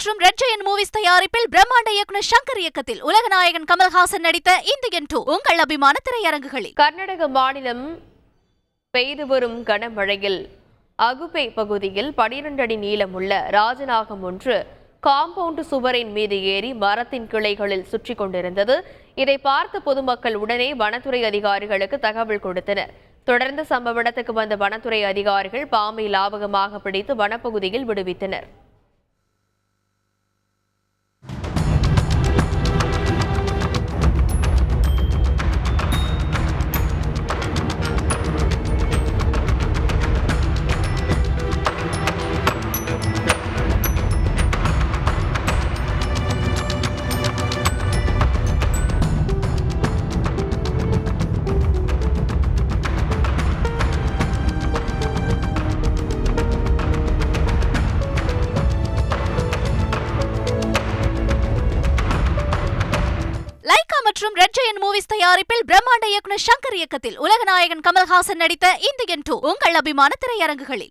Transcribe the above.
மற்றும் red giant movies தயாரிப்பில் பிரம்மாண்ட இயக்குனர் சங்கர் இயக்கத்தில் உலகநாயகன் கமல்ஹாசன் நடித்த இந்தியன் 2 உங்கள் அபிமான திரையரங்குகளில். கர்நாடக மாநிலம் பெய்து வரும் கனமழையில் அகுபே பகுதியில் 12 அடி நீளமுள்ள ராஜநாகம் ஒன்று காம்பவுண்ட் சுவரின் மீது ஏறி மரத்தின் கிளைகளில் சுற்றி கொண்டிருந்தது. இதை பார்த்த பொதுமக்கள் உடனே வனத்துறை அதிகாரிகளுக்கு தகவல் கொடுத்தனர். தொடர்ந்து சம்பவ இடத்துக்கு வந்த வனத்துறை அதிகாரிகள் பாம்பை லாவகமாக பிடித்து வனப்பகுதியில் விடுவித்தனர். மற்றும் ரெட் ஜெயண்ட் மூவிஸ் தயாரிப்பில் பிரம்மாண்ட இயக்குனர் சங்கர் இயக்கத்தில் உலகநாயகன் கமல்ஹாசன் நடித்த இந்தியன் 2 உங்கள் அபிமான திரையரங்குகளில்.